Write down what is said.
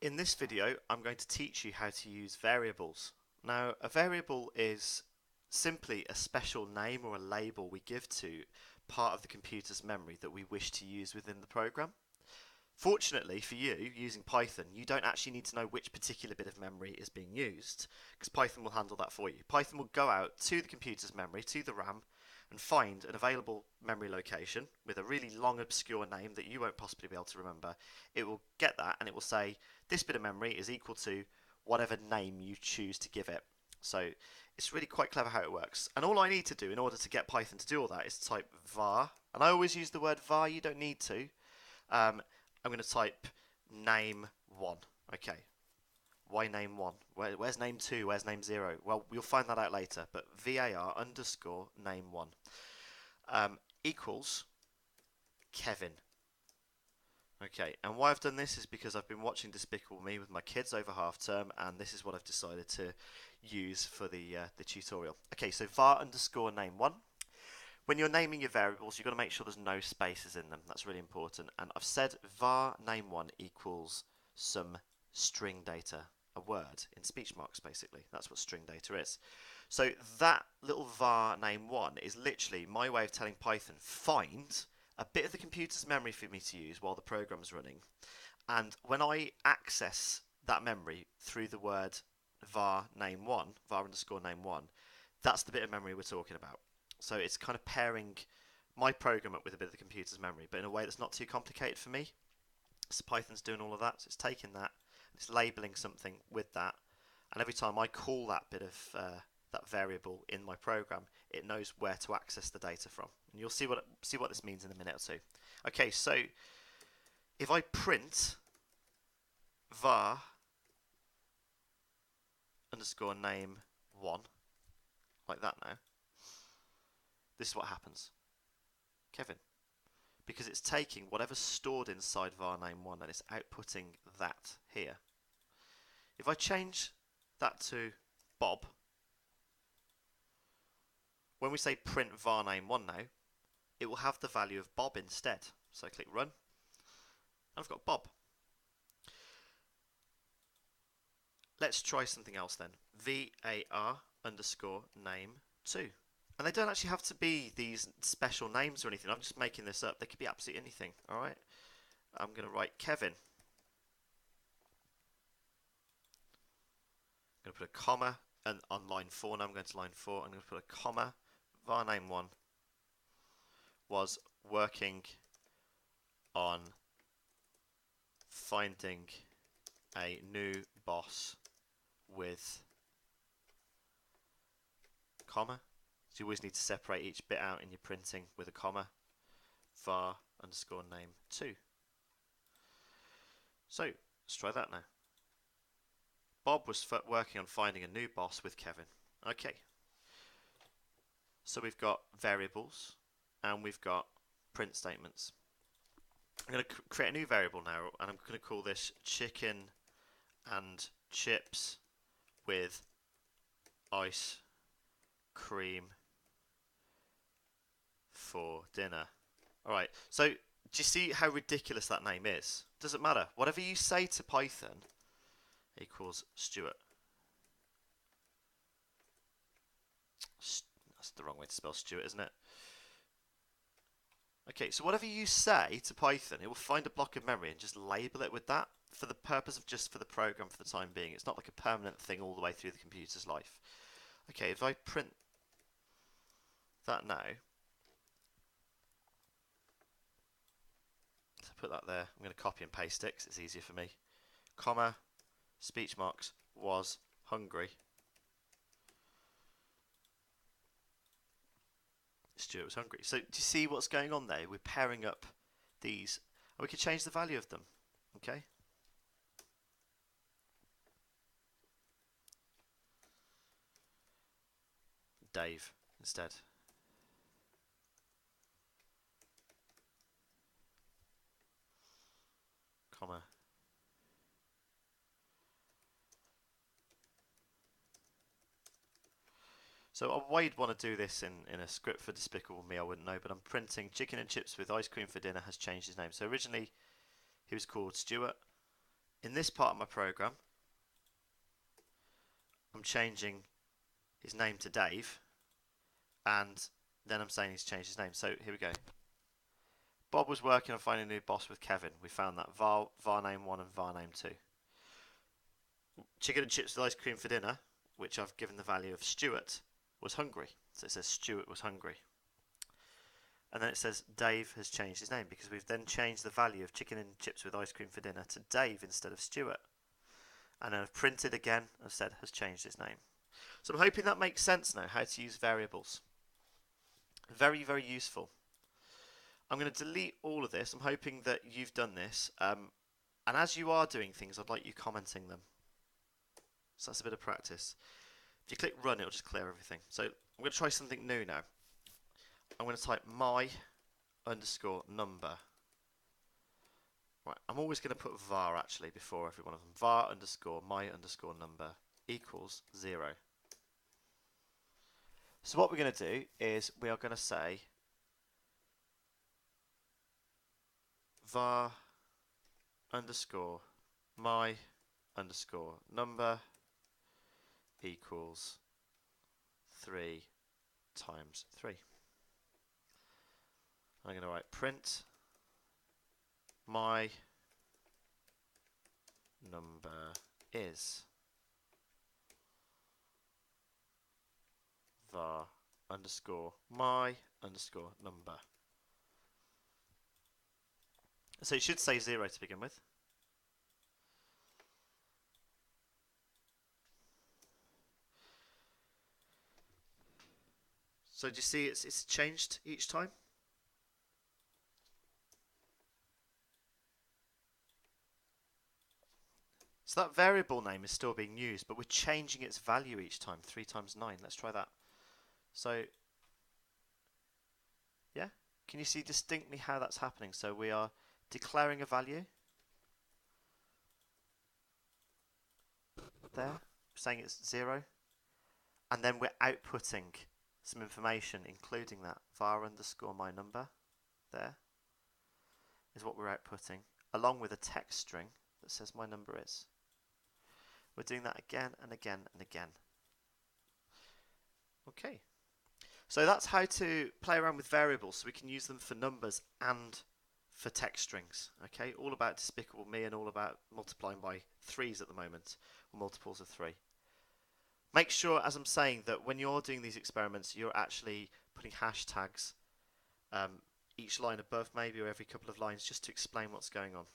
In this video, I'm going to teach you how to use variables. Now, a variable is simply a special name or a label we give to part of the computer's memory that we wish to use within the program. Fortunately for you, using Python, you don't actually need to know which particular bit of memory is being used, because Python will handle that for you. Python will go out to the computer's memory, to the RAM, and find an available memory location with a really long, obscure name that you won't possibly be able to remember. It will get that and it will say this bit of memory is equal to whatever name you choose to give it. So it's really quite clever how it works. And all I need to do in order to get Python to do all that is type var. And I always use the word var, you don't need to. I'm going to type name1. Okay. Why name1? Where's name2? Where's name0? Well, you'll find that out later. But var underscore name1 equals Kevin. Okay, and why I've done this is because I've been watching Despicable Me with my kids over half term, and this is what I've decided to use for the tutorial. Okay, so var underscore name1. When you're naming your variables, you've got to make sure there's no spaces in them. That's really important. And I've said var name1 equals some string data, a word in speech marks, basically. That's what string data is. So that little var name1 is literally my way of telling Python, find a bit of the computer's memory for me to use while the program's running. And when I access that memory through the word var name1, var underscore name1, that's the bit of memory we're talking about. So it's kind of pairing my program up with a bit of the computer's memory, but in a way that's not too complicated for me. So Python's doing all of that. So it's taking that, and it's labeling something with that, and every time I call that bit of that variable in my program, it knows where to access the data from. And you'll see what this means in a minute or two. Okay, so if I print var underscore name1 like that now, this is what happens. Kevin. Because it's taking whatever's stored inside var name1 and it's outputting that here. If I change that to Bob, when we say print var name1 now, it will have the value of Bob instead. So I click run, and I've got Bob. Let's try something else then. var underscore name2. And they don't actually have to be these special names or anything. I'm just making this up. They could be absolutely anything. All right. I'm going to write Kevin. I'm going to put a comma, and on line 4 now I'm going to line 4. I'm going to put a comma. var name1 was working on finding a new boss with comma. So you always need to separate each bit out in your printing with a comma. var underscore name2. So let's try that now. Bob was working on finding a new boss with Kevin. Okay. So we've got variables and we've got print statements. I'm going to create a new variable now, and I'm going to call this chicken and chips with ice cream for dinner. Alright, so do you see how ridiculous that name is? Doesn't matter. Whatever you say to Python equals Stuart. That's the wrong way to spell Stuart, isn't it? Okay, so whatever you say to Python, it will find a block of memory and just label it with that for the purpose of just for the program for the time being. It's not like a permanent thing all the way through the computer's life. Okay, if I print that now, so put that there. I'm going to copy and paste it because it's easier for me. Comma, speech marks, was hungry. Stuart was hungry. So do you see what's going on there? We're pairing up these, and we can change the value of them. Okay. Dave instead. Comma. So why you'd want to do this in a script for Despicable Me, I wouldn't know, but I'm printing chicken and chips with ice cream for dinner has changed his name. So originally he was called Stuart, In this part of my program, I'm changing his name to Dave, and then I'm saying he's changed his name. So here we go. Bob was working on finding a new boss with Kevin. We found that var name 1 and var name 2. Chicken and chips with ice cream for dinner, which I've given the value of Stuart, was hungry. So it says Stuart was hungry. And then it says Dave has changed his name because we've then changed the value of chicken and chips with ice cream for dinner to Dave instead of Stuart. And then I've printed again, I've said has changed his name. So I'm hoping that makes sense now, how to use variables. Very, very useful. I'm going to delete all of this. I'm hoping that you've done this. And as you are doing things, I'd like you commenting them. So that's a bit of practice. If you click run, it'll just clear everything. So I'm going to try something new now. I'm going to type my underscore number. Right, I'm always going to put var actually before every one of them. Var underscore my underscore number equals 0. So what we're going to do is we are going to say var underscore my underscore number equals 3 times 3. I'm going to write print my number is var underscore my underscore number. So it should say 0 to begin with. So do you see it's changed each time? So that variable name is still being used, but we're changing its value each time. 3 times 9. Let's try that. So, yeah, can you see distinctly how that's happening? So we are declaring a value. There, saying it's 0. And then we're outputting some information, including that var underscore my number. There is what we're outputting, along with a text string that says my number is. We're doing that again and again and again. Okay. So that's how to play around with variables so we can use them for numbers and for text strings. Okay, all about Despicable Me and all about multiplying by 3s at the moment, or multiples of 3. Make sure, as I'm saying, that when you're doing these experiments, you're actually putting hashtags each line above maybe or every couple of lines just to explain what's going on.